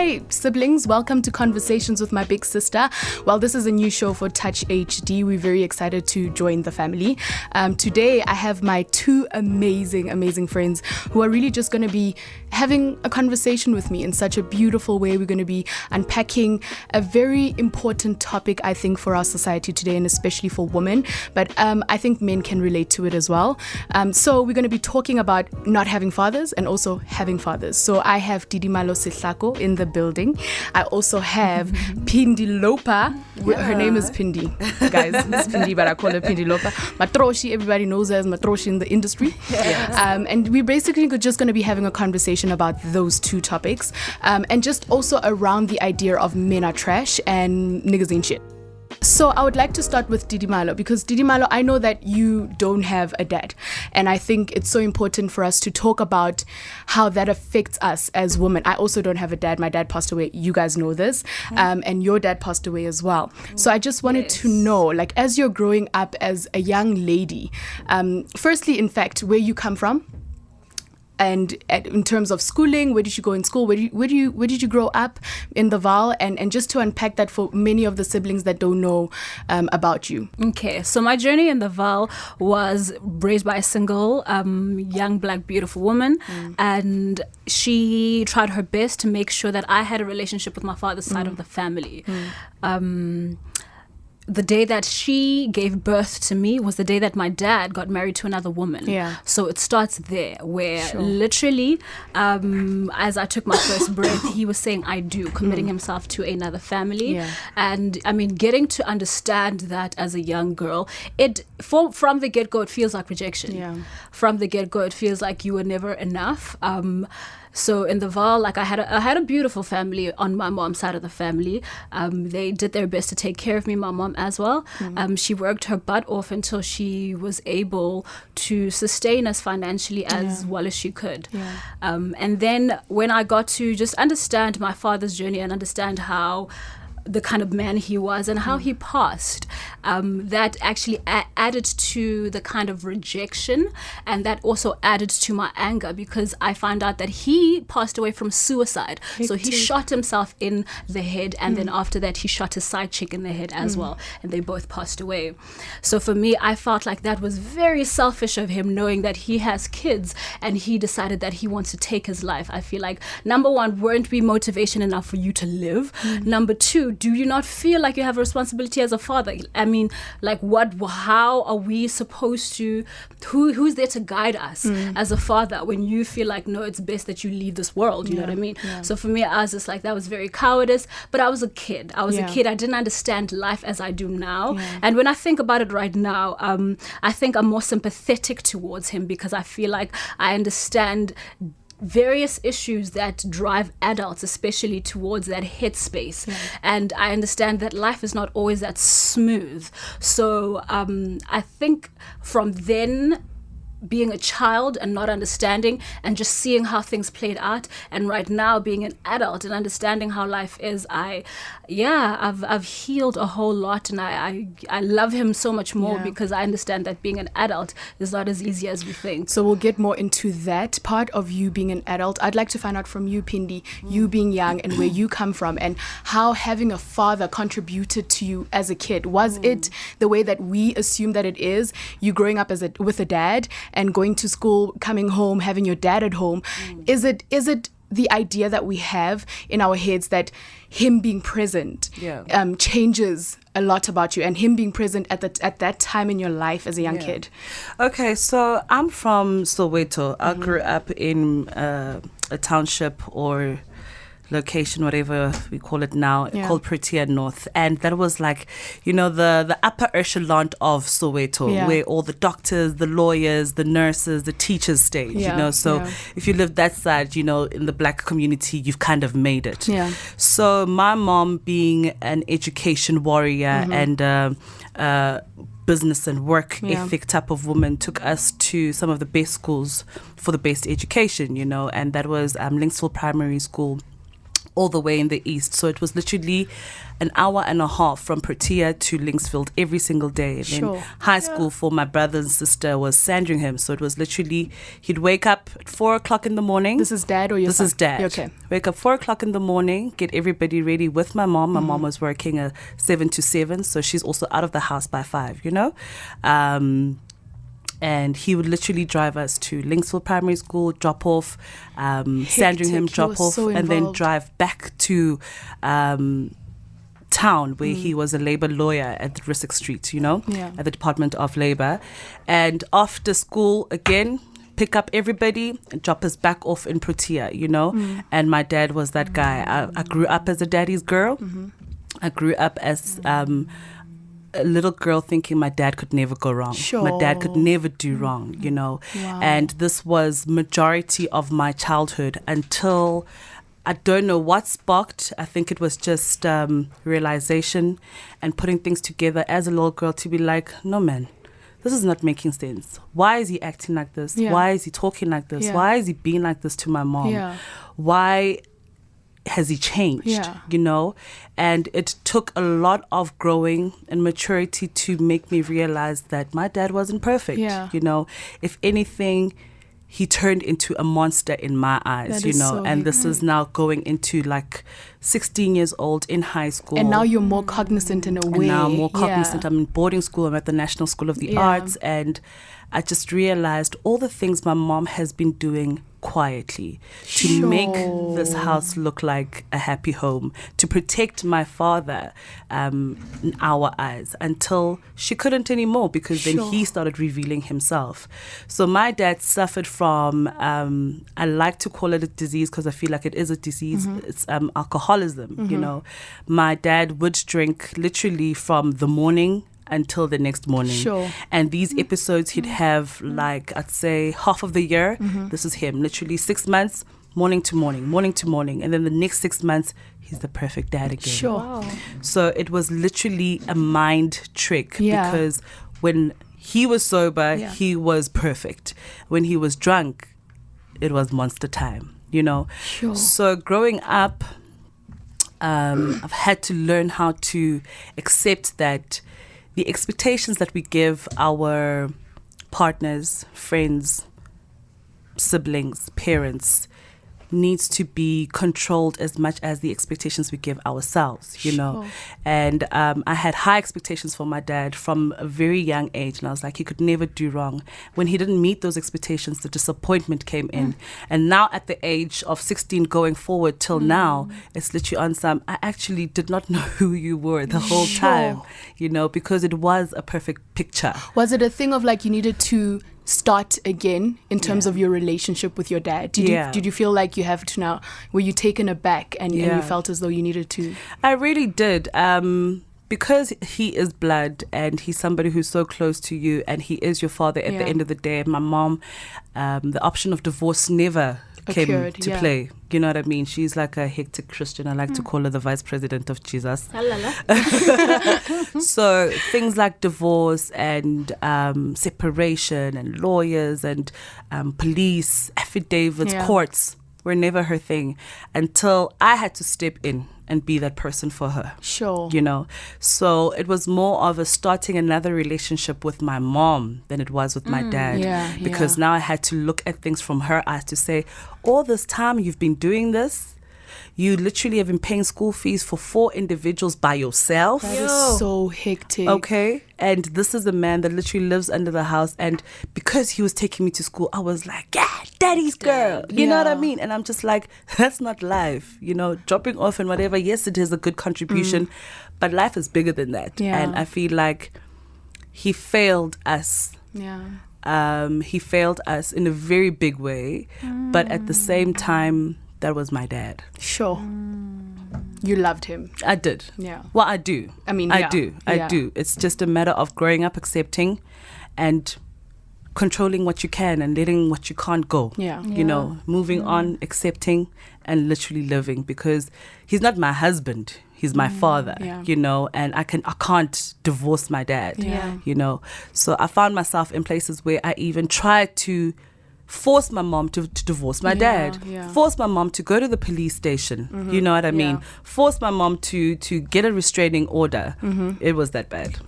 Hi, siblings. Welcome to Conversations with My Big Sister. Well, this is a new show for Touch HD. We're very excited to join the family. Today, I have my two amazing friends who are really just going to be having a conversation with me in such a beautiful way. We're going to be unpacking a very important topic, I think, for our society today, and especially for women. But I think men can relate to it as well. So we're going to be talking about not having fathers and also having fathers. So I have Tidimalo Sehlako in the building. I also have Phindile. Her name is Phindi, guys. It's Phindi, but I call her Phindile. Matroshi, everybody knows her as Matroshi in the industry. Yes. And we're basically just going to be having a conversation about those two topics, and just also around the idea of men are trash and niggas ain't shit. So I would like to start with Tidimalo, because Tidimalo, I know that you don't have a dad, and I think it's so important for us to talk about how that affects us as women. I also don't have a dad. My dad passed away. You guys know this, and your dad passed away as well. So I just wanted to know, like, as you're growing up as a young lady, firstly, in fact, where you come from. And in terms of schooling, where did you go in school? Where did you grow up in the Val? And just to unpack that for many of the siblings that don't know about you. Okay, so my journey in the Val was raised by a single young black beautiful woman, and she tried her best to make sure that I had a relationship with my father's side of the family. The day that she gave birth to me was the day that my dad got married to another woman. Yeah. So it starts there, where literally, as I took my first breath, he was saying I do, committing himself to another family. Yeah. And I mean, getting to understand that as a young girl, from the get-go, it feels like rejection. Yeah. From the get-go, it feels like you were never enough. So in the Val, like I had a beautiful family on my mom's side of the family. They did their best to take care of me, my mom as well. She worked her butt off until she was able to sustain us financially as well as she could. Yeah. And then when I got to just understand my father's journey and understand how the kind of man he was and how he passed, that actually added to the kind of rejection, and that also added to my anger, because I found out that he passed away from suicide. So he shot himself in the head, and then after that he shot his side chick in the head as well, and they both passed away. So for me, I felt like that was very selfish of him, knowing that he has kids and he decided that he wants to take his life. I feel like, number one, weren't we motivation enough for you to live? Number two, do you not feel like you have a responsibility as a father? I mean, like, how are we supposed to, who's there to guide us as a father when you feel like, no, it's best that you leave this world, you know what I mean? Yeah. So for me, I was just like, that was very cowardice, but I was a kid. I didn't understand life as I do now. Yeah. And when I think about it right now, I think I'm more sympathetic towards him, because I feel like I understand various issues that drive adults, especially towards that headspace. Yeah. And I understand that life is not always that smooth. So I think from then, being a child and not understanding and just seeing how things played out, and right now being an adult and understanding how life is, I've healed a whole lot, and I love him so much more because I understand that being an adult is not as easy as we think. So we'll get more into that part of you being an adult. I'd like to find out from you, Phindi, you being young and where you come from, and how having a father contributed to you as a kid. Was it the way that we assume that it is, you growing up with a dad and going to school, coming home, having your dad at home? Is it the idea that we have in our heads that him being present changes a lot about you, and him being present at that time in your life as a young kid? Okay, so I'm from Soweto. I grew up in a township or location, whatever we call it now, called Protea North. And that was like, the upper echelon of Soweto, where all the doctors, the lawyers, the nurses, the teachers stayed, So if you live that side, in the black community, you've kind of made it. Yeah. So my mom, being an education warrior and business and work ethic type of woman, took us to some of the best schools for the best education, and that was Linksville Primary School, all the way in the east. So it was literally an hour and a half from Protea to Linksfield every single day. And then high school for my brother and sister was Sandringham. So it was literally, he'd wake up at 4 o'clock in the morning. This is dad or your son? This is dad. Okay. Wake up 4 o'clock in the morning, get everybody ready with my mom. My mom was working a 7 to 7. So she's also out of the house by 5, you know. And he would literally drive us to Linksfield Primary School, drop off, Sandringham, drop off, and then drive back to town where he was a labor lawyer at the Rissock Street, you know, at the Department of Labor. And after school, again, pick up everybody and drop us back off in Protea, you know. And my dad was that guy. I grew up as a daddy's girl. I grew up as a little girl thinking my dad could never go wrong. My dad could never do wrong, you know. And this was majority of my childhood until I don't know what sparked. I think it was just realization and putting things together as a little girl to be like, no man, this is not making sense. Why is he acting like this? Why is he talking like this? Why is he being like this to my mom? Why has he changed, you know? And it took a lot of growing and maturity to make me realize that my dad wasn't perfect, you know? If anything, he turned into a monster in my eyes, you know? And this is now going into like 16 years old in high school. And now you're more cognizant in a way. And now I'm more cognizant. I'm in boarding school. I'm at the National School of the Arts. And I just realized all the things my mom has been doing quietly to make this house look like a happy home, to protect my father in our eyes, until she couldn't anymore, because then he started revealing himself. So my dad suffered from, I like to call it a disease because I feel like it is a disease. It's alcoholism, you know. My dad would drink literally from the morning until the next morning. And these episodes he'd have like, I'd say half of the year. This is him, literally 6 months, morning to morning, morning to morning. And then the next 6 months, he's the perfect dad again. So it was literally a mind trick, because when he was sober, he was perfect. When he was drunk, it was monster time, you know. So growing up, I've had to learn how to accept that the expectations that we give our partners, friends, siblings, parents needs to be controlled as much as the expectations we give ourselves, you know. And I had high expectations for my dad from a very young age, and I was like, he could never do wrong. When he didn't meet those expectations, the disappointment came in. And now at the age of 16 going forward till now, it's literally on some, I actually did not know who you were the whole time, you know, because it was a perfect picture. Was it a thing of like you needed to start again in terms of your relationship with your dad? Did you feel like you have to now, were you taken aback and you felt as though you needed to? I really did, because he is blood and he's somebody who's so close to you and he is your father at the end of the day. My mom, the option of divorce never came to play. You know what I mean? She's like a hectic Christian. I like to call her the vice president of Jesus. So things like divorce and separation and lawyers and police, affidavits, courts were never her thing until I had to step in and be that person for her. You know? So it was more of a starting another relationship with my mom than it was with my dad. Because now I had to look at things from her eyes to say, all this time you've been doing this, you literally have been paying school fees for 4 individuals by yourself. That is so hectic. Okay. And this is a man that literally lives under the house. And because he was taking me to school, I was like, daddy's girl. You know what I mean? And I'm just like, that's not life. You know, dropping off and whatever. Yes, it is a good contribution. But life is bigger than that. And I feel like he failed us. He failed us in a very big way. But at the same time, that was my dad. You loved him. I did. Well, I do. I mean, I do. It's just a matter of growing up, accepting and controlling what you can and letting what you can't go. You know, moving on, accepting and literally living, because he's not my husband. He's my father, you know, and I can't divorce my dad, you know. So I found myself in places where I even tried to forced my mom to divorce my dad, forced my mom to go to the police station, you know what I mean? Forced my mom to get a restraining order. It was that bad.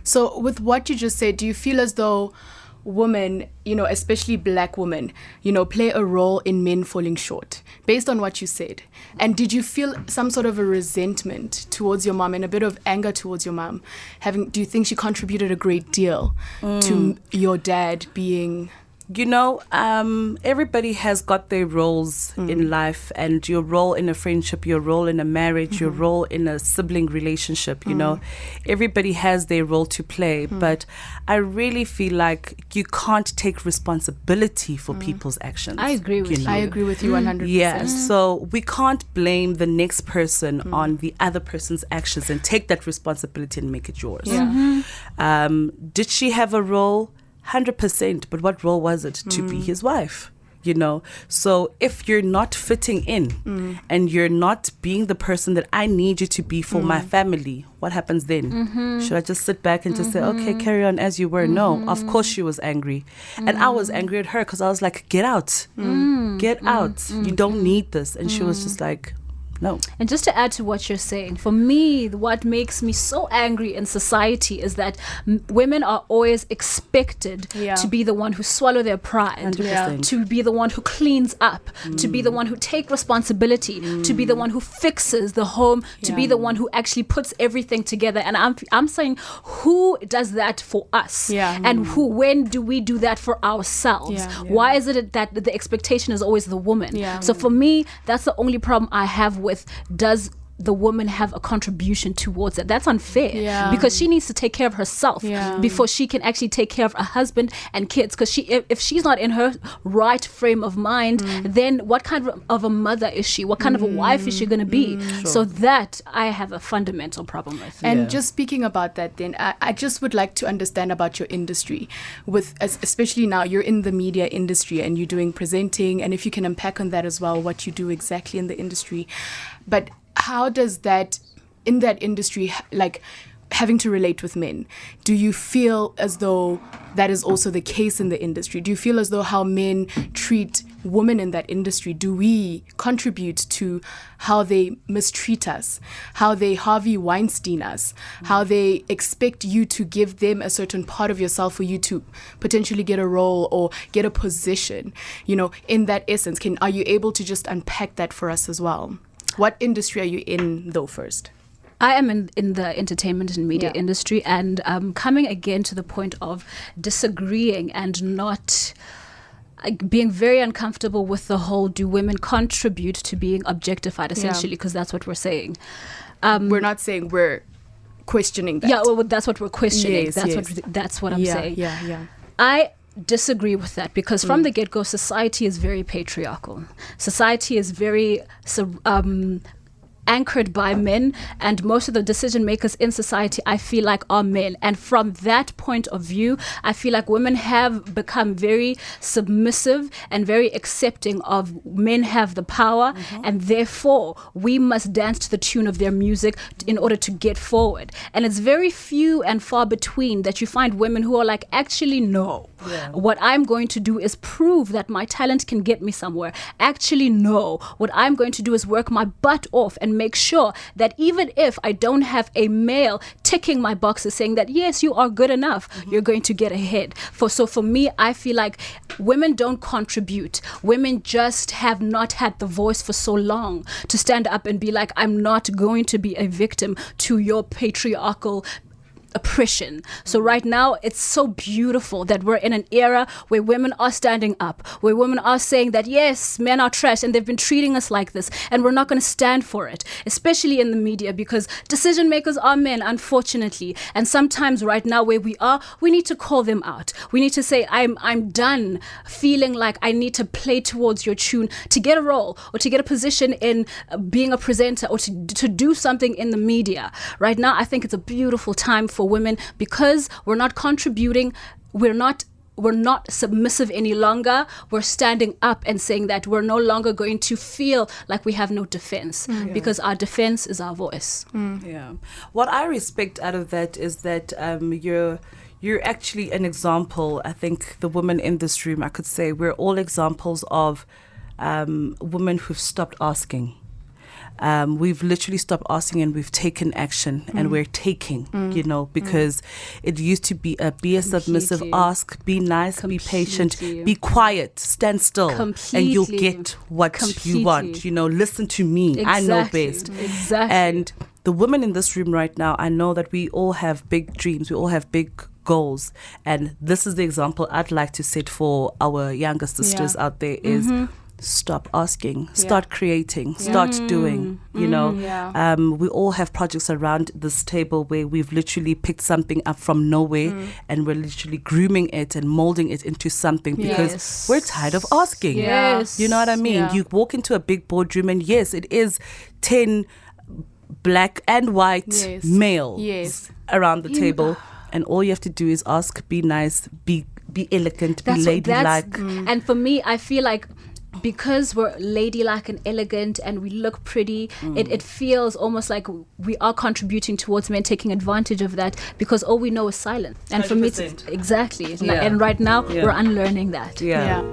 So with what you just said, do you feel as though women, especially black women, play a role in men falling short, based on what you said? And did you feel some sort of a resentment towards your mom and a bit of anger towards your mom? Do you think she contributed a great deal to your dad being... everybody has got their roles in life, and your role in a friendship, your role in a marriage, your role in a sibling relationship, everybody has their role to play. But I really feel like you can't take responsibility for people's actions. I agree with you. I agree with you 100%. Yeah, so we can't blame the next person on the other person's actions and take that responsibility and make it yours. Did she have a role? 100%, but what role was it to be his wife? So if you're not fitting in and you're not being the person that I need you to be for my family, what happens then? Should I just sit back and just say, okay, carry on as you were? No, of course she was angry. And I was angry at her because I was like, get out. Get out. You don't need this. And she was just like, no. And just to add to what you're saying, for me, what makes me so angry in society is that women are always expected to be the one who swallow their pride, to be the one who cleans up, to be the one who take responsibility, to be the one who fixes the home, to be the one who actually puts everything together. And I'm saying, who does that for us? And when do we do that for ourselves? Why is it that the expectation is always the woman? So for me, that's the only problem I have with, does the woman have a contribution towards it? That's unfair, because she needs to take care of herself before she can actually take care of her husband and kids. Because if she's not in her right frame of mind, then what kind of a mother is she? What kind of a wife is she going to be? So that I have a fundamental problem with. And just speaking about that, then I just would like to understand about your industry, especially now you're in the media industry and you're doing presenting, and if you can unpack on that as well, what you do exactly in the industry. But how does that, in that industry, like having to relate with men, do you feel as though that is also the case in the industry? Do you feel as though how men treat women in that industry, do we contribute to how they mistreat us, how they Harvey Weinstein us, how they expect you to give them a certain part of yourself for you to potentially get a role or get a position? In that essence, are you able to just unpack that for us as well? What industry are you in, though, first? I am in the entertainment and media industry, and coming again to the point of disagreeing and not being very uncomfortable with the whole, do women contribute to being objectified, essentially, because that's what we're saying. We're not saying we're questioning that. Yeah, well, that's what we're questioning. Yes, that's what I'm saying. Yeah. I disagree with that, because from the get-go, society is very patriarchal. Society is very anchored by men, and most of the decision makers in society, I feel like, are men. And from that point of view, I feel like women have become very submissive and very accepting of men have the power, and therefore we must dance to the tune of their music in order to get forward. And it's very few and far between that you find women who are like, actually, no. What I'm going to do is prove that my talent can get me somewhere. Actually, no. What I'm going to do is work my butt off and make sure that even if I don't have a male ticking my boxes saying that, yes, you are good enough, you're going to get ahead. So for me, I feel like women don't contribute. Women just have not had the voice for so long to stand up and be like, I'm not going to be a victim to your patriarchal oppression. So right now, it's so beautiful that we're in an era where women are standing up, where women are saying that, yes, men are trash and they've been treating us like this, and we're not going to stand for it, especially in the media, because decision makers are men, unfortunately. And sometimes right now where we are, we need to call them out. We need to say, I'm done feeling like I need to play towards your tune to get a role or to get a position in being a presenter or to do something in the media. Right now, I think it's a beautiful time for women, because we're not contributing, we're not submissive any longer. We're standing up and saying that we're no longer going to feel like we have no defense, because our defense is our voice. What I respect out of that is that you're actually an example. I think the women in this room, I could say, we're all examples of women who've stopped asking. We've literally stopped asking and we've taken action and we're taking, because it used to be be a submissive, ask, be nice, be patient, be quiet, stand still, and you'll get what you want. Listen to me. I know best. Exactly. And the women in this room right now, I know that we all have big dreams. We all have big goals. And this is the example I'd like to set for our younger sisters out there is stop asking, start creating, start doing, we all have projects around this table where we've literally picked something up from nowhere and we're literally grooming it and molding it into something because we're tired of asking. Yes. You know what I mean? Yeah. You walk into a big boardroom and yes, it is 10 black and white males around the table, and all you have to do is ask, be nice, be elegant, be ladylike. And for me, I feel like because we're ladylike and elegant and we look pretty, it feels almost like we are contributing towards men taking advantage of that because all we know is silence. And 100%. For me, it's exactly. And right now, we're unlearning that. Yeah.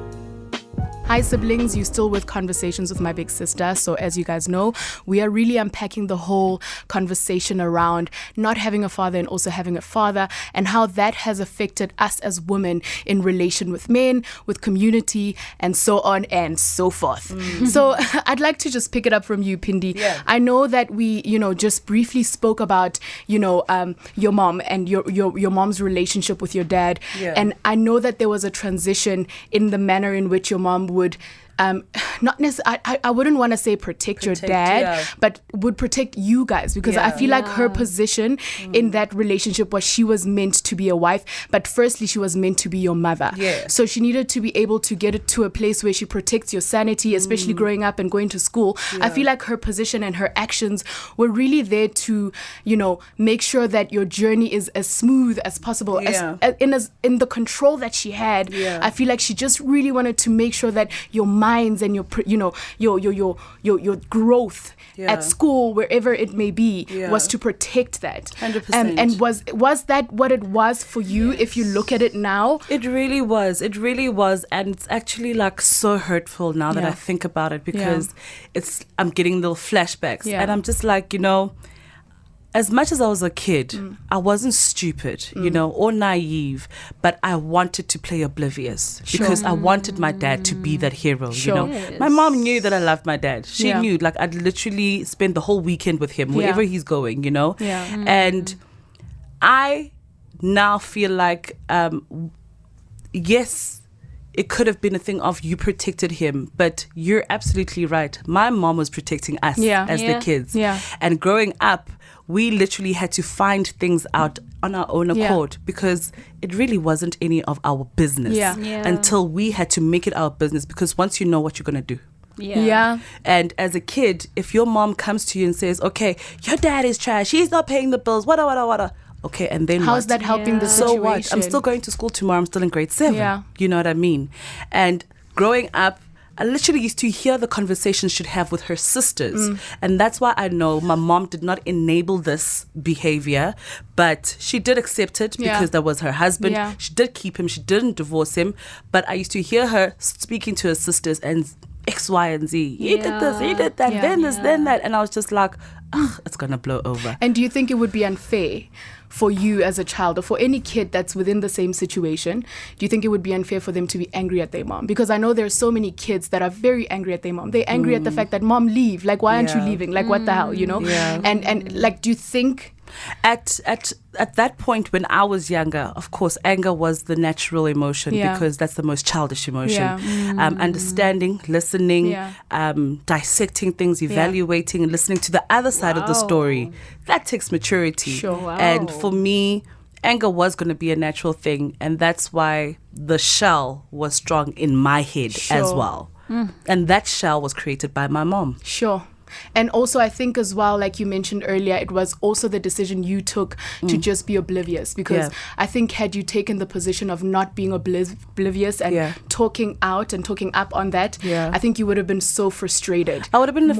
Hi siblings, you still with Conversations with My Big Sister. So as you guys know, we are really unpacking the whole conversation around not having a father and also having a father and how that has affected us as women in relation with men, with community, and so on and so forth. So I'd like to just pick it up from you, Phindi. Yeah. I know that we, just briefly spoke about, your mom and your mom's relationship with your dad. Yeah. And I know that there was a transition in the manner in which your mom would not necessarily, I wouldn't want to say protect your dad, but would protect you guys because I feel like her position in that relationship was she was meant to be a wife, but firstly she was meant to be your mother. Yeah. So she needed to be able to get it to a place where she protects your sanity, especially growing up and going to school. I feel like her position and her actions were really there to, make sure that your journey is as smooth as possible. In the control that she had, I feel like she just really wanted to make sure that your minds and your growth at school, wherever it may be, was to protect that. 100%. And was that what it was for you? If you look at it now, it really was, and it's actually like so hurtful now that I think about it because I'm getting little flashbacks, and I'm just like, as much as I was a kid, I wasn't stupid, or naive, but I wanted to play oblivious because I wanted my dad to be that hero, Yes. My mom knew that I loved my dad. She knew, like, I'd literally spend the whole weekend with him, wherever he's going, And I now feel like, yes, it could have been a thing of you protected him, but you're absolutely right. My mom was protecting us as the kids. And growing up, we literally had to find things out on our own accord because it really wasn't any of our business until we had to make it our business, because once you know what you're going to do. And as a kid, if your mom comes to you and says, okay, your dad is trash, he's not paying the bills, wada. Okay, and then how's that helping the situation? So what? I'm still going to school tomorrow. I'm still in grade 7. You know what I mean? And growing up, I literally used to hear the conversations she'd have with her sisters. And that's why I know my mom did not enable this behavior, but she did accept it because that was her husband. She did keep him. She didn't divorce him. But I used to hear her speaking to her sisters and X, Y, and Z. He did this, he did that, then this, then that. And I was just like, it's going to blow over. And do you think it would be unfair for you as a child or for any kid that's within the same situation? Do you think it would be unfair for them to be angry at their mom? Because I know there are so many kids that are very angry at their mom. They're angry at the fact that mom leave. Like, why aren't you leaving? Like, what the hell, And like, do you think... At that point when I was younger, of course, anger was the natural emotion because that's the most childish emotion. Understanding, listening, dissecting things, evaluating, and listening to the other side of the story. That takes maturity. And for me, anger was going to be a natural thing, and that's why the shell was strong in my head as well. And that shell was created by my mom. And also, I think as well, like you mentioned earlier, it was also the decision you took to just be oblivious. Because I think had you taken the position of not being oblivious and talking out and talking up on that, I think you would have been so frustrated. I would have been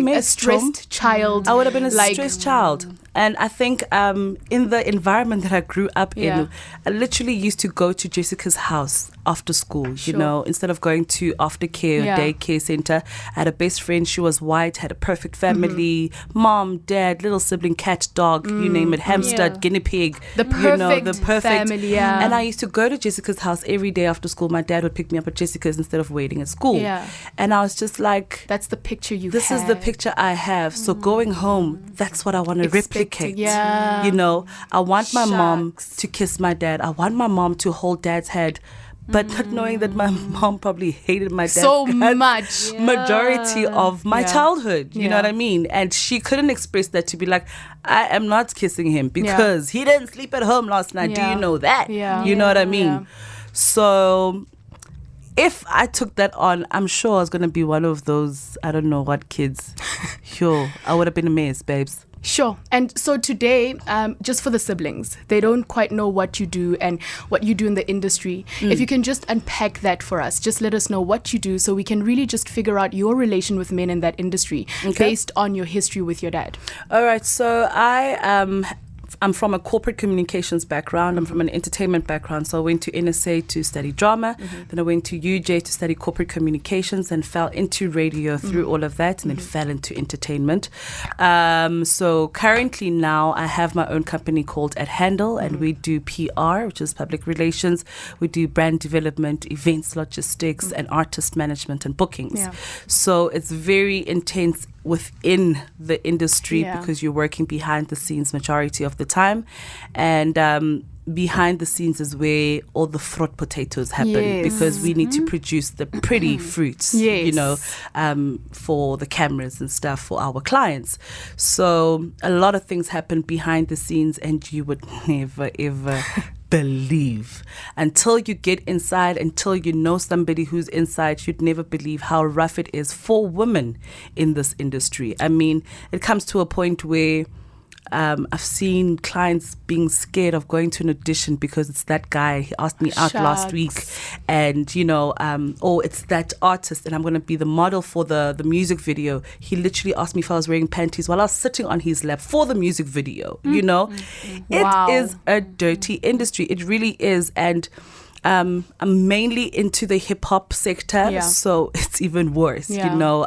a stressed child. I would have been a stressed child. And I think in the environment that I grew up in, I literally used to go to Jessica's house after school, you know, instead of going to aftercare or daycare center. I had a best friend. She was white, had a perfect family, mom, dad, little sibling, cat, dog, you name it, hamster, guinea pig. The perfect family, And I used to go to Jessica's house every day after school. My dad would pick me up at Jessica's instead of waiting at school. And I was just like... That's the picture you have. This is the picture I have. So going home, that's what I want to replicate. You know, I want my mom to kiss my dad. I want my mom to hold dad's hand. But not knowing that my mom probably hated my dad so much. Majority of my childhood. You know what I mean? And she couldn't express that to be like, I am not kissing him because he didn't sleep at home last night. Do you know that? You know what I mean? So if I took that on, I'm sure I was going to be one of those, I don't know what kids. I would have been a mess, babes. Sure. And so today, just for the siblings, they don't quite know what you do and what you do in the industry. If you can just unpack that for us, just let us know what you do so we can really just figure out your relation with men in that industry based on your history with your dad. All right. So I'm from a corporate communications background. I'm from an entertainment background. So I went to NSA to study drama. Then I went to UJ to study corporate communications and fell into radio through all of that and then fell into entertainment. So currently now I have my own company called At Handle and we do PR, which is public relations. We do brand development, events, logistics, and artist management and bookings. So it's very intense within the industry because you're working behind the scenes majority of the time, and behind the scenes is where all the fruit potatoes happen because we need to produce the pretty fruits, you know, for the cameras and stuff for our clients. So a lot of things happen behind the scenes and you would never ever believe until you get inside, until you know somebody who's inside. You'd never believe how rough it is for women in this industry. I mean, it comes to a point where I've seen clients being scared of going to an audition because it's that guy. He asked me out last week, and you know, it's that artist, and I'm going to be the model for the music video. He literally asked me if I was wearing panties while I was sitting on his lap for the music video. You know, it is a dirty industry. It really is, and I'm mainly into the hip hop sector, so it's even worse. You know,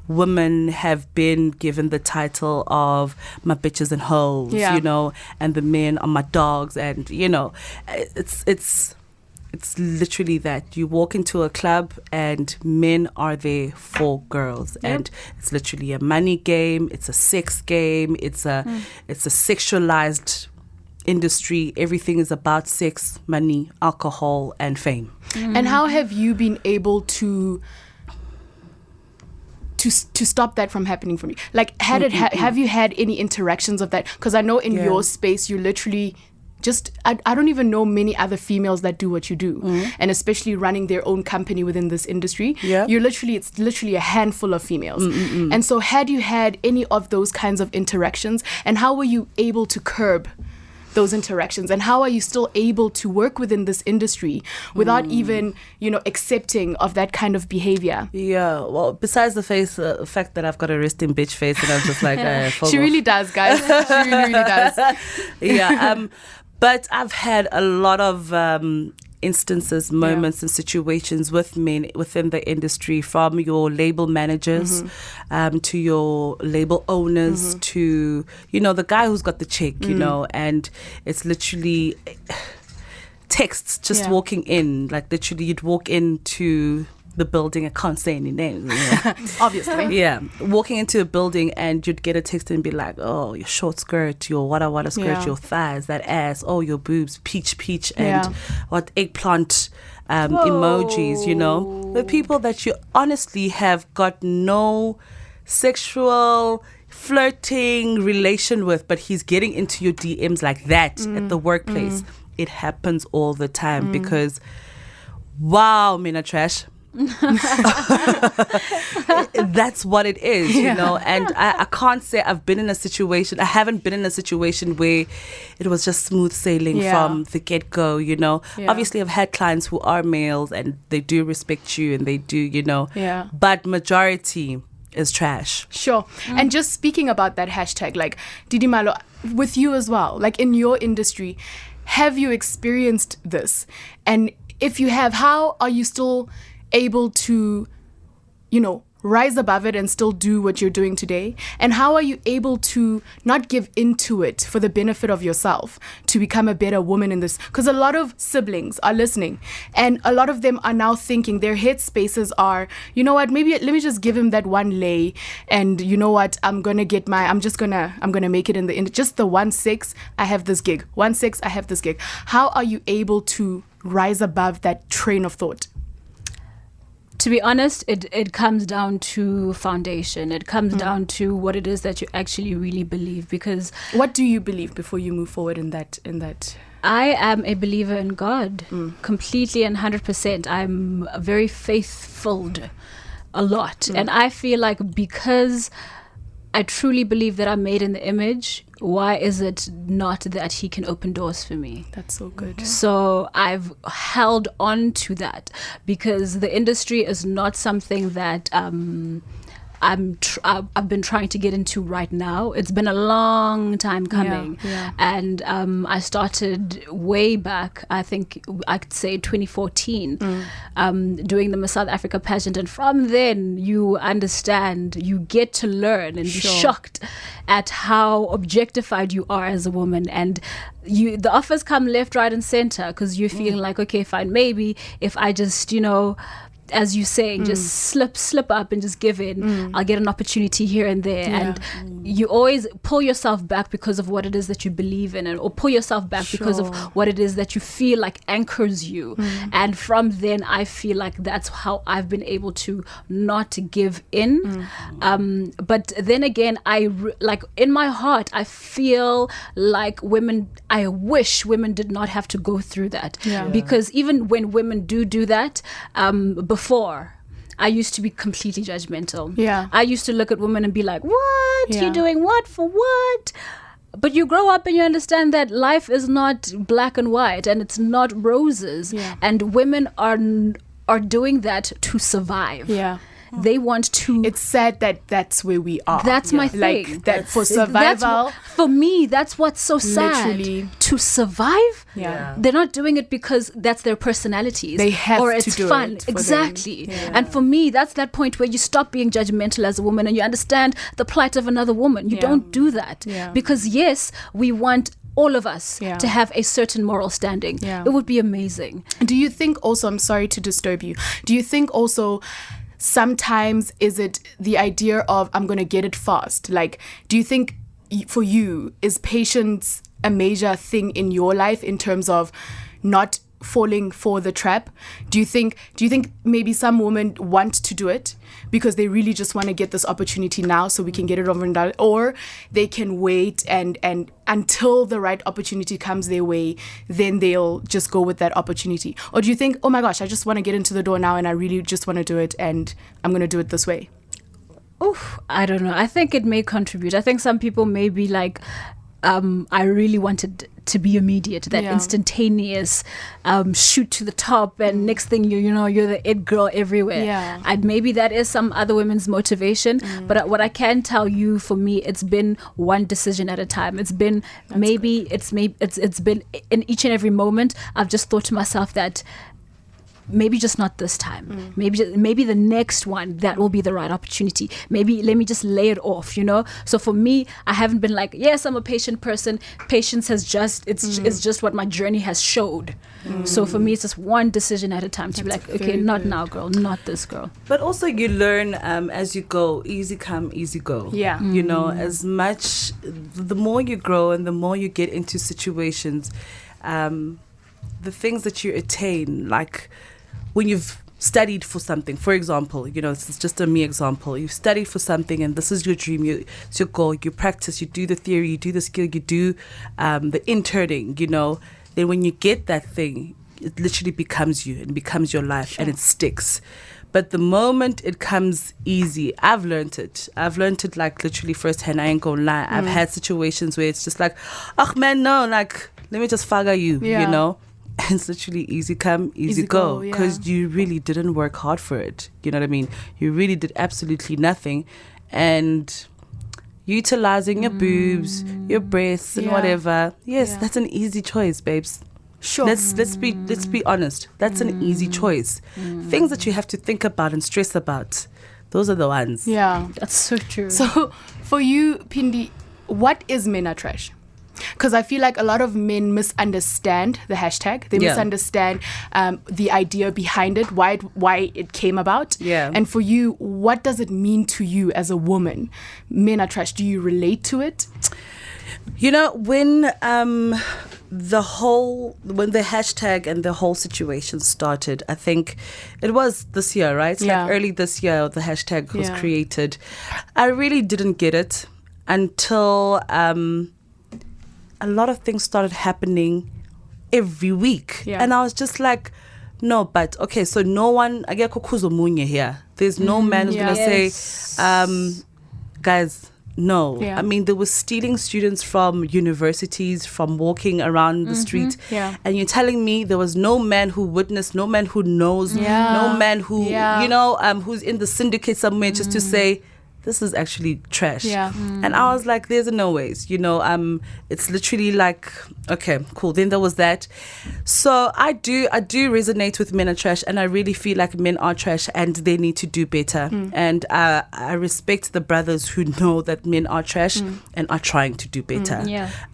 women have been given the title of my bitches and hoes, you know, and the men are my dogs, and you know, it's literally that. You walk into a club and men are there for girls, and it's literally a money game. It's a sex game. It's a sexualized industry. Everything is about sex, money, alcohol, and fame. And how have you been able to stop that from happening from you? Like, have you had any interactions of that? Because I know in your space you literally just I don't even know many other females that do what you do, and especially running their own company within this industry. It's literally a handful of females. And so had you had any of those kinds of interactions, and how were you able to curb those interactions, and how are you still able to work within this industry without even, you know, accepting of that kind of behavior? Well, besides the fact that I've got a resting bitch face and I'm just like she really does, guys. She really does. But I've had a lot of instances, moments and situations with men within the industry, from your label managers to your label owners to, you know, the guy who's got the check, you know, and it's literally texts just walking in, like literally you'd walk into the building. I can't say any names. Obviously. Walking into a building and you'd get a text and be like, oh, your short skirt, your wada skirt, your thighs, that ass, oh, your boobs, peach, and what eggplant emojis, you know. The people that you honestly have got no sexual flirting relation with, but he's getting into your DMs like that at the workplace. It happens all the time because, wow, men are trash. That's what it is, you know. And I can't say I haven't been in a situation where it was just smooth sailing from the get-go, you know. Obviously I've had clients who are males and they do respect you and they do, you know, but majority is trash. Sure. And just speaking about that hashtag, like Tidimalo, with you as well, like in your industry, have you experienced this? And if you have, how are you still able to, you know, rise above it and still do what you're doing today? And how are you able to not give into it for the benefit of yourself to become a better woman in this? Because a lot of siblings are listening and a lot of them are now thinking their head spaces are, you know what, maybe let me just give him that one lay, and you know what, I'm gonna make it in just the 1-6, I have this gig. 1-6, I have this gig. How are you able to rise above that train of thought? To be honest, it comes down to foundation. It comes down to what it is that you actually really believe. Because what do you believe before you move forward in that? I am a believer in God, completely and 100%. I'm very faith-filled a lot. And I feel like because I truly believe that I'm made in the image, why is it not that he can open doors for me? That's so good. So I've held on to that because the industry is not something that I've been trying to get into right now. It's been a long time coming. And I started way back, I think I could say 2014, doing the Miss South Africa pageant. And from then you understand, you get to learn and be shocked at how objectified you are as a woman. And the offers come left, right and center because you're feeling like, okay, fine, maybe if I just, you know, as you say, just slip up and just give in, I'll get an opportunity here and there. And you always pull yourself back because of what it is that you believe in, or pull yourself back because of what it is that you feel like anchors you. And from then, I feel like that's how I've been able to not give in. But then again, like in my heart, I feel like I wish women did not have to go through that. Because even when women do that, before, I used to be completely judgmental. I used to look at women and be like, what? You're doing what for what? But you grow up and you understand that life is not black and white and it's not roses. And women are doing that to survive. They want to. It's sad that that's where we are. That's my thing. Like that for survival. For me, that's what's so sad. Literally. To survive, they're not doing it because that's their personalities. They have or to it's do fun. it. Exactly. And for me, that's that point where you stop being judgmental as a woman and you understand the plight of another woman. You don't do that. Because yes, we want all of us to have a certain moral standing. It would be amazing. Do you think also, I'm sorry to disturb you, do you think also sometimes is it the idea of I'm going to get it fast? Like, do you think for you, is patience a major thing in your life in terms of not falling for the trap? Do you think maybe some women want to do it because they really just want to get this opportunity now so we can get it over and done, or they can wait and until the right opportunity comes their way, then they'll just go with that opportunity? Or do you think, oh my gosh, I just want to get into the door now and I really just want to do it and I'm going to do it this way? I don't know. I think it may contribute. I think some people may be like, I really wanted to be immediate, that instantaneous shoot to the top, and next thing you know, you're the it girl everywhere. And maybe that is some other women's motivation. But what I can tell you, for me, it's been one decision at a time. It's been it's been in each and every moment. I've just thought to myself that maybe just not this time. Maybe the next one, that will be the right opportunity. Maybe let me just lay it off, you know. So for me, I haven't been like, yes, I'm a patient person. Patience has it's just what my journey has showed. So for me, it's just one decision at a time to be like, okay, not now, girl, not this girl. But also you learn as you go, easy come, easy go. You know, as much, the more you grow and the more you get into situations, the things that you attain, like when you've studied for something, for example, you know, this is just a me example. You've studied for something and this is your dream, it's your goal, you practice, you do the theory, you do the skill, you do the interning, you know. Then when you get that thing, it literally becomes you and becomes your life and it sticks. But the moment it comes easy, I've learned it like literally firsthand. I ain't gonna lie. I've had situations where it's just like, oh man, no, like, let me just fagger you, you know? And it's literally easy come, easy go. Because you really didn't work hard for it. You know what I mean? You really did absolutely nothing. And utilizing your boobs, your breasts and whatever. Yes, that's an easy choice, babes. Sure. Let's be honest. That's an easy choice. Things that you have to think about and stress about, those are the ones. Yeah, that's so true. So for you, Phindi, what is men are trash? Because I feel like a lot of men misunderstand the hashtag. They misunderstand the idea behind it, why it came about. Yeah. And for you, what does it mean to you as a woman? Men are trash. Do you relate to it? You know, when the hashtag and the whole situation started, I think it was this year, right? Like early this year, the hashtag was created. I really didn't get it until a lot of things started happening every week. Yeah. And I was just like, no, but okay, so no one, I get kukuzo munye here. There's no man who's going to say, guys, no. Yeah. I mean, they were stealing students from universities, from walking around the street. Yeah. And you're telling me there was no man who witnessed, no man who knows, no man who, you know, who's in the syndicate somewhere just to say, this is actually trash. Yeah. And I was like, there's no ways, you know, it's literally like, okay, cool. Then there was that. So I do resonate with men are trash, and I really feel like men are trash and they need to do better. And I respect the brothers who know that men are trash and are trying to do better.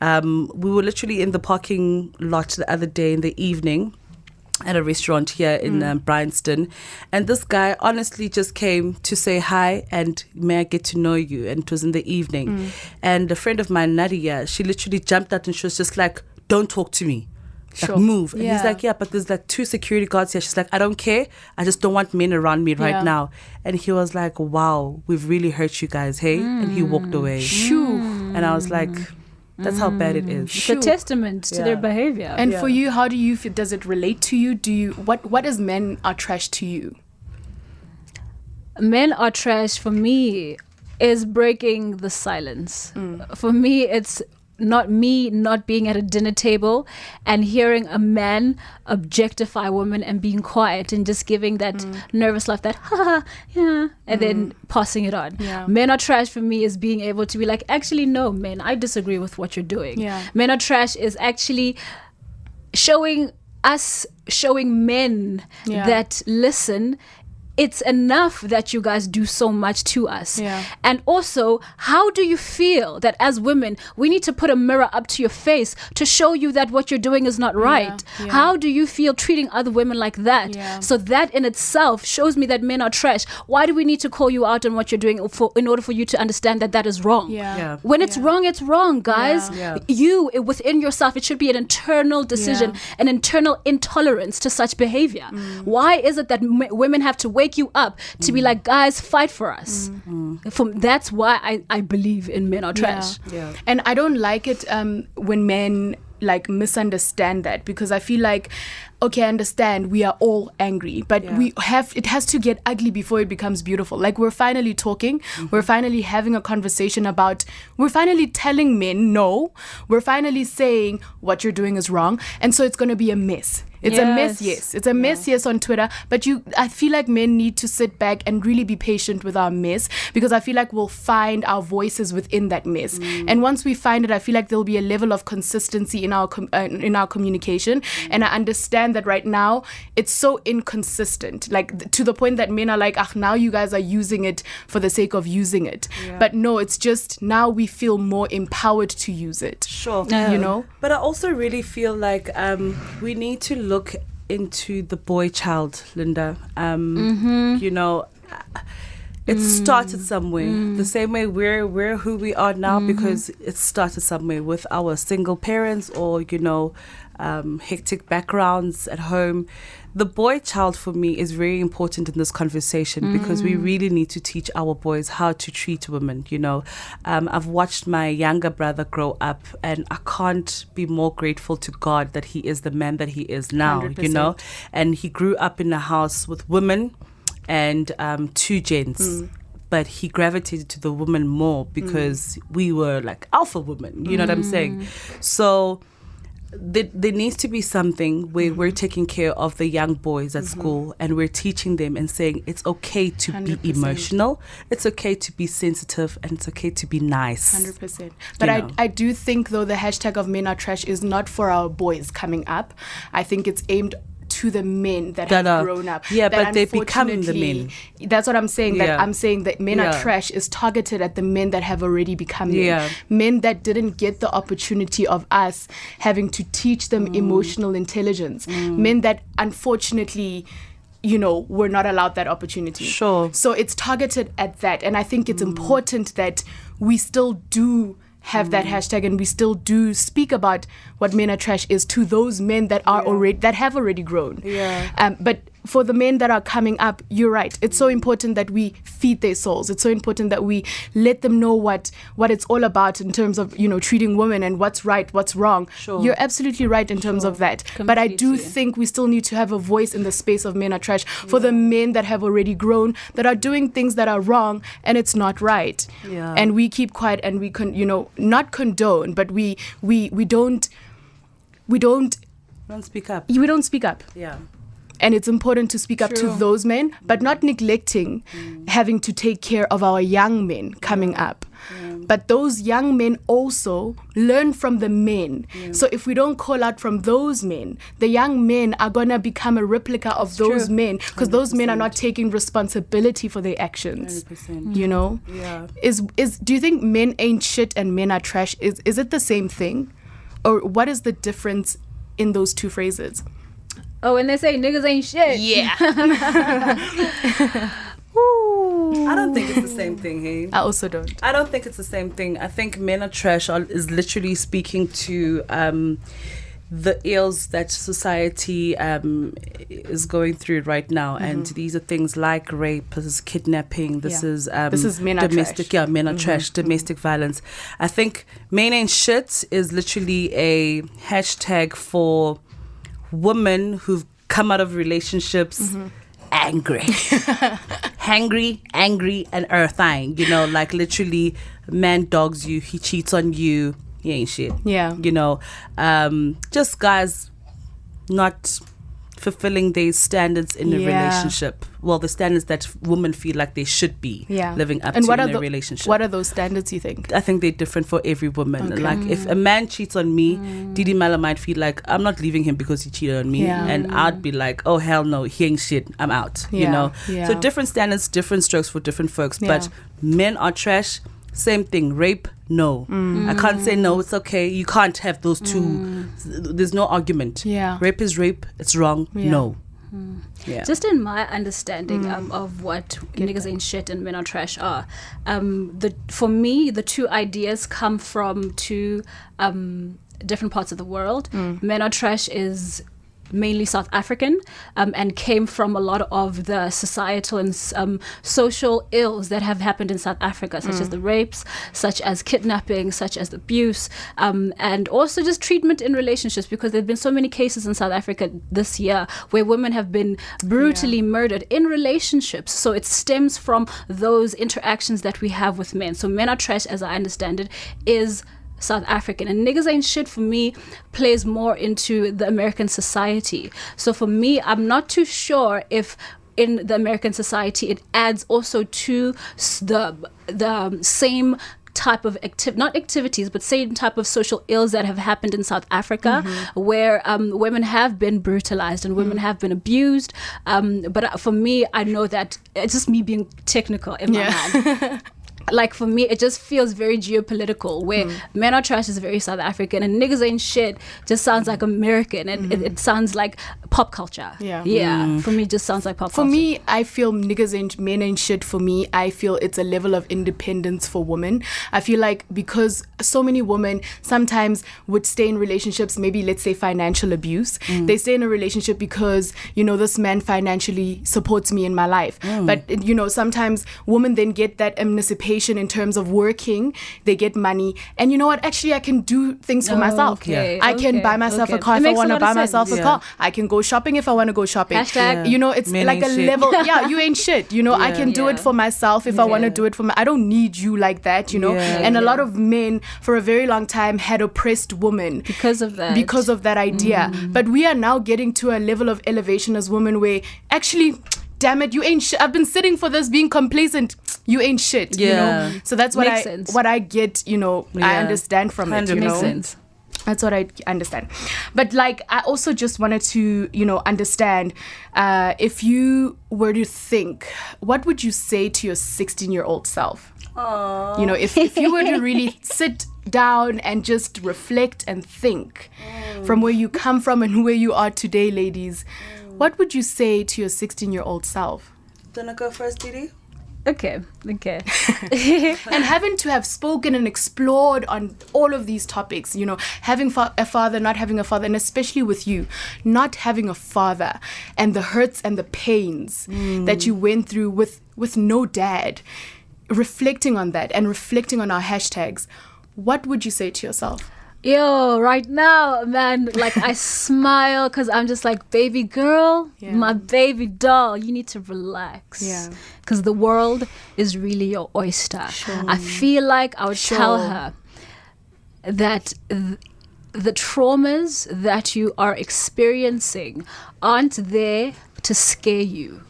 We were literally in the parking lot the other day in the evening at a restaurant here in Bryanston, and this guy honestly just came to say hi and may I get to know you, and it was in the evening. And a friend of mine, Nadia, she literally jumped out and she was just like, don't talk to me, like move. And he's like, yeah, but there's like 2 security guards here. She's like, I don't care, I just don't want men around me right now. And he was like, wow, we've really hurt you guys, hey? And he walked away. And I was like, that's how bad it is. It's a testament to their behavior. And for you, how do you feel? Does it relate to you? Do you what is men are trash to you? Men are trash for me is breaking the silence. For me, it's not me not being at a dinner table and hearing a man objectify women and being quiet and just giving that nervous laugh, that ha yeah, and then passing it on. Men are trash for me is being able to be like, actually no, men, I disagree with what you're doing. Men are trash is actually showing men that listen, it's enough that you guys do so much to us. And also, how do you feel that as women, we need to put a mirror up to your face to show you that what you're doing is not right? How do you feel treating other women like that? So that in itself shows me that men are trash. Why do we need to call you out on what you're doing in order for you to understand that that is wrong? When it's wrong, guys. You, within yourself, it should be an internal decision, an internal intolerance to such behavior. Why is it that women have to wake you up to be like, guys, fight for us? That's why I believe in men are trash. And I don't like it when men like misunderstand that, because I feel like, okay, I understand we are all angry, but it has to get ugly before it becomes beautiful. Like, we're finally talking, we're finally having a conversation about, we're finally telling men no, we're finally saying what you're doing is wrong, and so it's going to be a mess. It's a mess, yes. It's a mess, yes, on Twitter. But I feel like men need to sit back and really be patient with our mess, because I feel like we'll find our voices within that mess. And once we find it, I feel like there'll be a level of consistency in our communication. And I understand that right now it's so inconsistent, like to the point that men are like, now you guys are using it for the sake of using it. But no, it's just now we feel more empowered to use it. Sure. You know? But I also really feel like we need to look into the boy child, Linda. You know, it started somewhere. The same way we're who we are now, because it started somewhere with our single parents, or, you know, hectic backgrounds at home. The boy child for me is very important in this conversation, because we really need to teach our boys how to treat women, you know. I've watched my younger brother grow up, and I can't be more grateful to God that he is the man that he is now, 100%. You know. And he grew up in a house with women and 2 gents. But he gravitated to the woman more because we were like alpha women, you know what I'm saying? So there needs to be something where we're taking care of the young boys at school, and we're teaching them and saying it's okay to 100%. Be emotional, it's okay to be sensitive, and it's okay to be nice. 100%. But I do think, though, the hashtag of Men Are Trash is not for our boys coming up. I think it's aimed to the men that have grown up. Yeah, but they become the men. That's what I'm saying. That I'm saying that Men Are Trash is targeted at the men that have already become men. Men that didn't get the opportunity of us having to teach them emotional intelligence. Men that unfortunately, were not allowed that opportunity. Sure. So it's targeted at that. And I think it's important that we still do have that hashtag, and we still do speak about what Men Are Trash is to those men that are that have already grown. But for the men that are coming up, you're right. It's so important that we feed their souls. It's so important that we let them know what it's all about in terms of, treating women and what's right, what's wrong. Sure. You're absolutely right in terms of that. Completely. But I do think we still need to have a voice in the space of Men Are Trash for the men that have already grown, that are doing things that are wrong and it's not right. Yeah. And we keep quiet and we not condone, but we don't speak up. We don't speak up. Yeah. And it's important to speak up to those men, but not neglecting having to take care of our young men coming up. But those young men also learn from the men. So if we don't call out from those men, the young men are going to become a replica of those men, because those men are not taking responsibility for their actions. 100%. Yeah. Do you think men ain't shit and men are trash? Is it the same thing? Or what is the difference in those two phrases? Oh, and they say niggas ain't shit. Yeah. I don't think it's the same thing, hey? I also don't. I don't think it's the same thing. I think Men Are Trash is literally speaking to the ills that society is going through right now. And these are things like rape, this is kidnapping, this is Men Are domestic, Trash. Men Are Trash, domestic violence. I think Men Ain't Shit is literally a hashtag for women who've come out of relationships angry, angry and earthing, like literally man dogs you, he cheats on you, he ain't shit. Just guys not fulfilling their standards in a relationship. Well, the standards that women feel like they should be living up to in a relationship. What are those standards, you think? I think they're different for every woman. Okay. Like if a man cheats on me, Tidimalo might feel like I'm not leaving him because he cheated on me. And I'd be like, oh hell no, he ain't shit, I'm out. So different standards, different strokes for different folks. But Men Are Trash, same thing. Rape, no. I can't say no, it's okay. You can't have those two. There's no argument. Rape is rape, it's wrong, no. Just in my understanding of what niggas ain't shit and Men Are Trash are, for me, the two ideas come from two different parts of the world. Men Are Trash is mainly South African, and came from a lot of the societal and social ills that have happened in South Africa, such as the rapes, such as kidnapping, such as abuse, and also just treatment in relationships, because there have been so many cases in South Africa this year where women have been brutally murdered in relationships. So it stems from those interactions that we have with men. So Men Are Trash, as I understand it, is South African, and niggas ain't shit for me plays more into the American society. So for me, I'm not too sure if in the American society it adds also to the same type of not activities, but same type of social ills that have happened in South Africa, where women have been brutalized and women have been abused. But for me, I know that it's just me being technical in my mind. Like for me, it just feels very geopolitical, where Men Are Trash is very South African and niggas ain't shit just sounds like American, and it sounds like pop culture. For me, it just sounds like pop culture. For me, I feel men ain't shit. For me, I feel it's a level of independence for women. I feel like because so many women sometimes would stay in relationships, maybe let's say financial abuse. They stay in a relationship because, this man financially supports me in my life. But, sometimes women then get that emancipation elevation in terms of working. They get money. And you know what? Actually, I can do things for myself. I can buy myself a car if I want to buy myself a car. I can go shopping if I want to go shopping. Hashtag, you know, it's men like a shit. level. Yeah, you ain't shit. You know, I can do it for myself if I want to do it for I don't need you like that, you know. And a lot of men for a very long time had oppressed women because of that idea. But we are now getting to a level of elevation as women where actually, damn it, you ain't shit. I've been sitting for this, being complacent. You ain't shit, you know. So that's what I get, you know. I understand from it, you know. Makes sense. That's what I understand. But like, I also just wanted to, you know, understand if you were to think, what would you say to your 16-year-old self? Aww. You know, if you were to really sit down and just reflect and think from where you come from and where you are today, ladies, what would you say to your 16-year-old self? Wanna go first, Didi? Okay. And having to have spoken and explored on all of these topics, you know, having a father, not having a father, and especially with you, not having a father, and the hurts and the pains that you went through with no dad, reflecting on that and reflecting on our hashtags, what would you say to yourself? Yo, right now, man, like I smile because I'm just like, baby girl, my baby doll, you need to relax. Yeah. Because the world is really your oyster. Sure. I feel like I would tell her that the traumas that you are experiencing aren't there to scare you.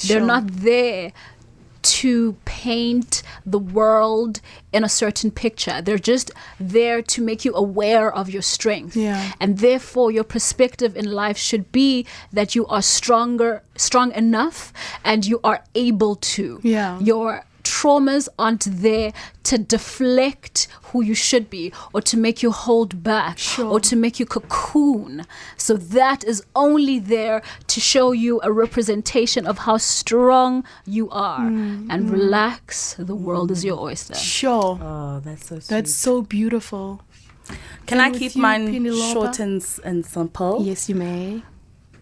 They're not there to paint the world in a certain picture. They're just there to make you aware of your strength. And therefore your perspective in life should be that you are strong enough and you are able to. Your traumas aren't there to deflect who you should be or to make you hold back or to make you cocoon. So that is only there to show you a representation of how strong you are. And relax, the world is your oyster. Oh, that's so sweet. That's so beautiful. Can I keep mine short and simple? Yes, you may.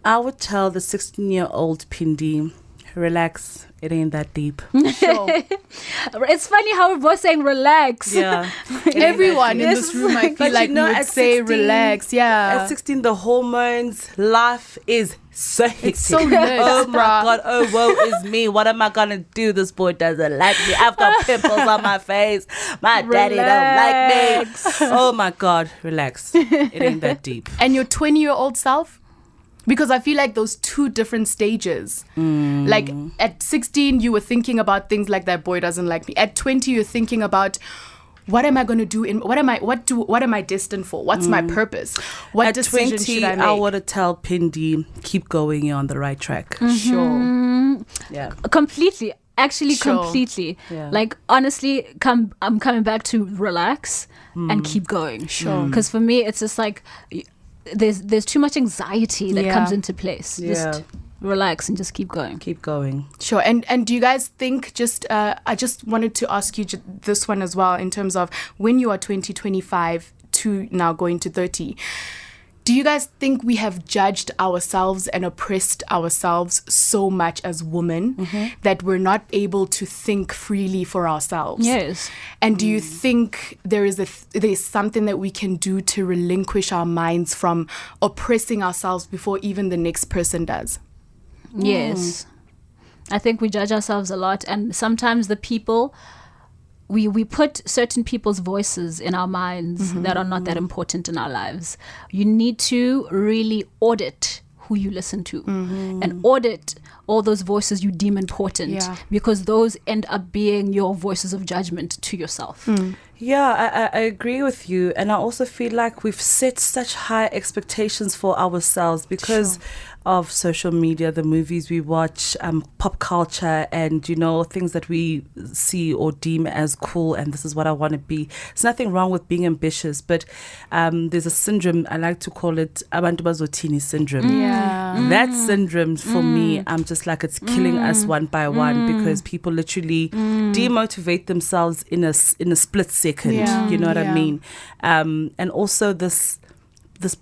I would tell the 16-year-old Phindile, relax, it ain't that deep. It's funny how we're both saying relax. Yeah. Everyone in this room, I feel like, would say 16, relax. At 16, the hormones, life is so hectic. It's so lit. Oh my God, oh woe is me. What am I gonna do? This boy doesn't like me. I've got pimples on my face. My daddy don't like me. Oh my God, relax. It ain't that deep. And your 20-year-old self? Because I feel like those two different stages. Like at 16, you were thinking about things like that boy doesn't like me. At 20, you're thinking about what am I going to do? What am I destined for? What's my purpose? What decision 20, should I make? I want to tell Phindile, keep going, you're on the right track. Sure. Yeah. Completely. Actually, completely. Yeah. Like, honestly, I'm coming back to relax and keep going. Sure. Because for me, it's just like, there's too much anxiety that comes into place. Just relax and just keep going. Keep going. Sure. And do you guys think I just wanted to ask you this one as well in terms of when you are 20, 25 to now going to 30, do you guys think we have judged ourselves and oppressed ourselves so much as women that we're not able to think freely for ourselves? Yes. And do you think there's something that we can do to relinquish our minds from oppressing ourselves before even the next person does? Yes. I think we judge ourselves a lot, and sometimes the people we put certain people's voices in our minds that are not that important in our lives. You need to really audit who you listen to and audit all those voices you deem important because those end up being your voices of judgment to yourself. Yeah, I agree with you. And I also feel like we've set such high expectations for ourselves because of social media, the movies we watch, pop culture, and, you know, things that we see or deem as cool, and this is what I want to be. There's nothing wrong with being ambitious, but there's a syndrome, I like to call it Abantu Bazotini syndrome. That syndrome, for me, I'm just like, it's killing us one by one because people literally demotivate themselves in a split second. You know what I mean? And also this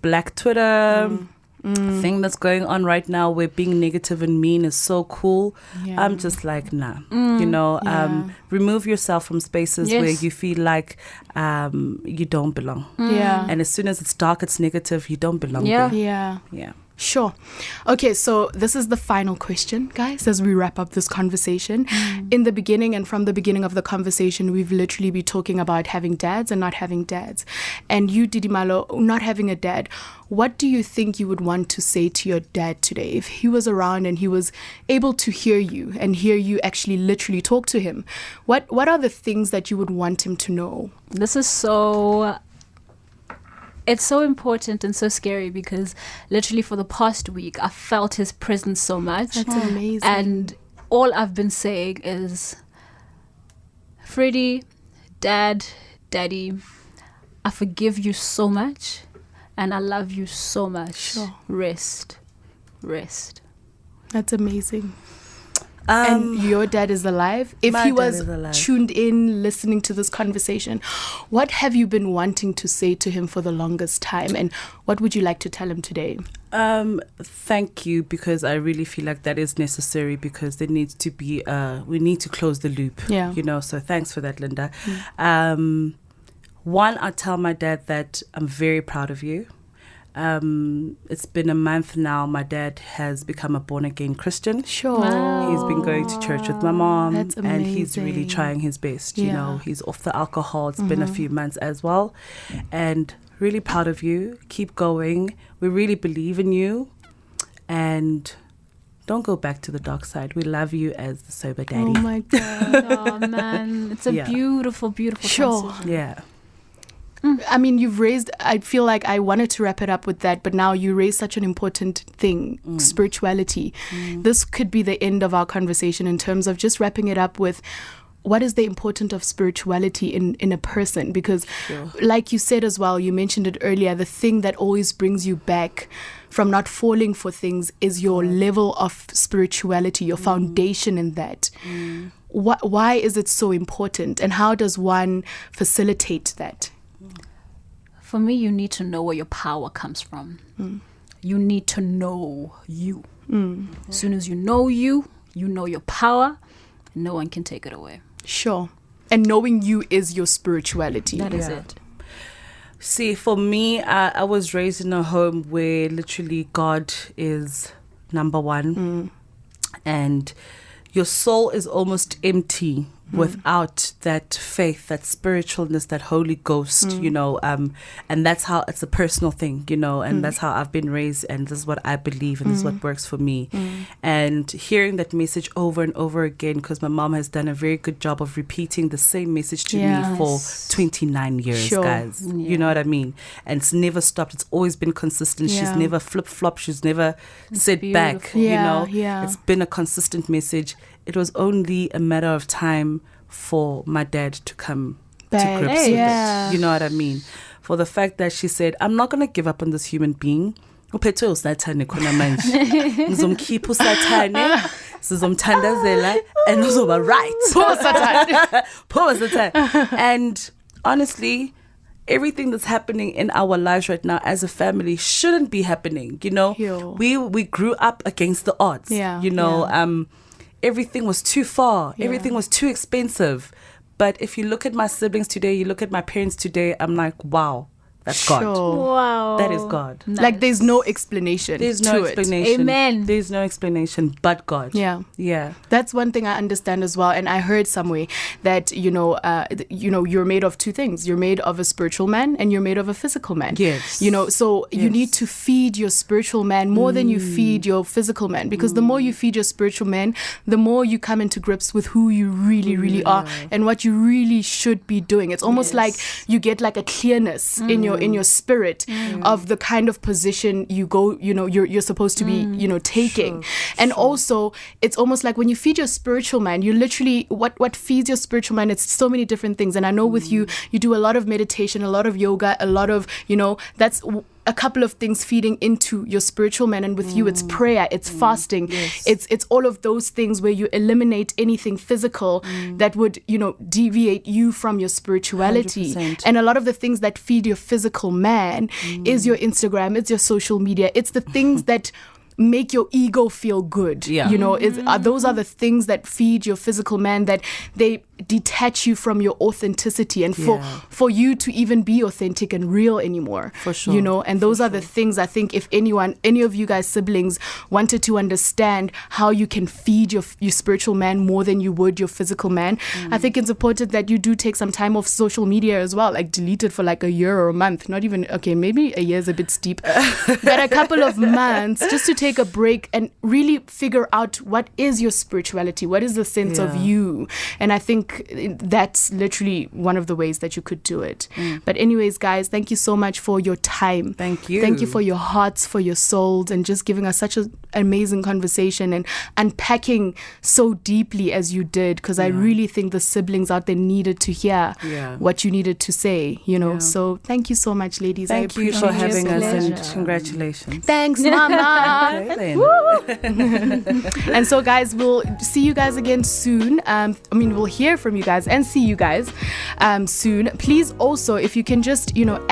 Black Twitter, thing that's going on right now where being negative and mean is so cool. I'm just like, nah, remove yourself from spaces where you feel like you don't belong. And as soon as it's dark, it's negative, you don't belong there. Sure. Okay, so this is the final question, guys, as we wrap up this conversation. In the beginning and from the beginning of the conversation, we've literally been talking about having dads and not having dads. And you, Tidimalo, not having a dad, what do you think you would want to say to your dad today? If he was around and he was able to hear you and hear you actually literally talk to him, what are the things that you would want him to know? This is so... It's so important and so scary because literally for the past week, I felt his presence so much. That's amazing. And all I've been saying is, Freddie, Dad, Daddy, I forgive you so much and I love you so much. Sure. Rest. That's amazing. And your dad is alive. If he was tuned in, listening to this conversation, what have you been wanting to say to him for the longest time? And what would you like to tell him today? Thank you, because I really feel like that is necessary, because there needs to be, we need to close the loop, so thanks for that, Linda. One, I tell my dad that I'm very proud of you. It's been a month now. My dad has become a born-again Christian. Sure. Wow. He's been going to church with my mom. That's amazing. And he's really trying his best. You know, he's off the alcohol. It's been a few months as well. And really proud of you. Keep going. We really believe in you. And don't go back to the dark side. We love you as the sober daddy. Oh my God. Oh man, it's a beautiful transition. Yeah. I mean, I feel like I wanted to wrap it up with that, but now you raised such an important thing, spirituality. This could be the end of our conversation in terms of just wrapping it up with what is the importance of spirituality in a person? Because like you said as well, you mentioned it earlier, the thing that always brings you back from not falling for things is your level of spirituality, your foundation in that. Why is it so important, and how does one facilitate that? For me, you need to know where your power comes from. You need to know you. As soon as you know your power, no one can take it away. Sure. And knowing you is your spirituality. That is it. See, for me, I was raised in a home where literally God is number one. And your soul is almost empty without that faith, that spiritualness, that Holy Ghost, and that's how it's a personal thing, and that's how I've been raised, and this is what I believe, and this is what works for me. And hearing that message over and over again, because my mom has done a very good job of repeating the same message to me for 29 years, guys. You know what I mean? And it's never stopped. It's always been consistent. She's never flip-flopped. She's never sit back, It's been a consistent message. It was only a matter of time for my dad to come to grips with it. You know what I mean? For the fact that she said, I'm not going to give up on this human being. Uphethe usathane khona manje. Ngizomkhipha usathane, sizomthandazela, and uzoba right. Poor Satan. And honestly, everything that's happening in our lives right now as a family shouldn't be happening. We grew up against the odds. Everything was too far. Everything was too expensive. But if you look at my siblings today, you look at my parents today, I'm like, wow, that's God. Wow. That is God. Nice. Like there's no explanation. There's no explanation. Amen. There's no explanation but God. Yeah. That's one thing I understand as well. And I heard somewhere that, you're made of two things. You're made of a spiritual man and you're made of a physical man. Yes. You need to feed your spiritual man more than you feed your physical man. Because the more you feed your spiritual man, the more you come into grips with who you really, really are and what you really should be doing. It's almost like you get like a clearness in your spirit of the kind of position you go, you're supposed to be, taking. And also, it's almost like when you feed your spiritual man, you literally, what feeds your spiritual man, it's so many different things. And I know with you do a lot of meditation, a lot of yoga, a lot of, that's a couple of things feeding into your spiritual man, and with you it's prayer, it's fasting, it's all of those things where you eliminate anything physical that would, you know, deviate you from your spirituality. 100%. And a lot of the things that feed your physical man is your Instagram, it's your social media, it's the things that make your ego feel good. You know, those are the things that feed your physical man, that they detach you from your authenticity, and for you to even be authentic and real anymore. For sure. You know, and those are the things I think if any of you guys siblings wanted to understand how you can feed your spiritual man more than you would your physical man, I think it's important that you do take some time off social media as well, like delete it for like a year or a month, not even, okay, maybe a year is a bit steep, but a couple of months just to take a break and really figure out what is your spirituality, what is the sense of you. And I think that's literally one of the ways that you could do it. But anyways, guys, thank you so much for your time. Thank you. Thank you for your hearts, for your souls, and just giving us such an amazing conversation and unpacking so deeply as you did, because I really think the siblings out there needed to hear what you needed to say, you know. So thank you so much, ladies. Thank you for having us, and congratulations. Thanks, Mama. Okay, then. And so, guys, we'll see you guys again soon. We'll hear from you guys and see you guys soon. Please also, if you can just, you know,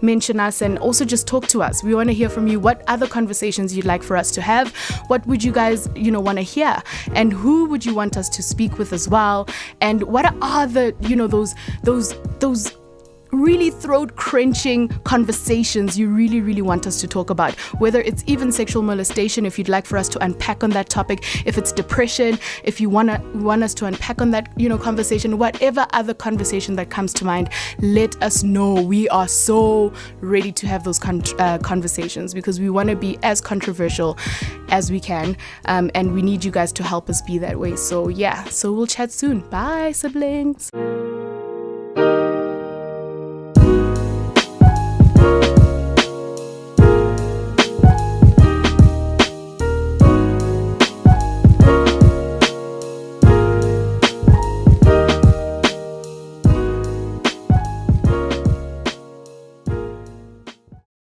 mention us and also just talk to us. We want to hear from you. What other conversations you'd like for us to have? What would you guys, you know, want to hear? And who would you want us to speak with as well? And what are the, you know, those really throat-crunching conversations you really, really want us to talk about, whether it's even sexual molestation, if you'd like for us to unpack on that topic, if it's depression, if you want us to unpack on that, you know, conversation, whatever other conversation that comes to mind, let us know. We are so ready to have those conversations, because we want to be as controversial as we can, and we need you guys to help us be that way. So yeah, so we'll chat soon. Bye, siblings.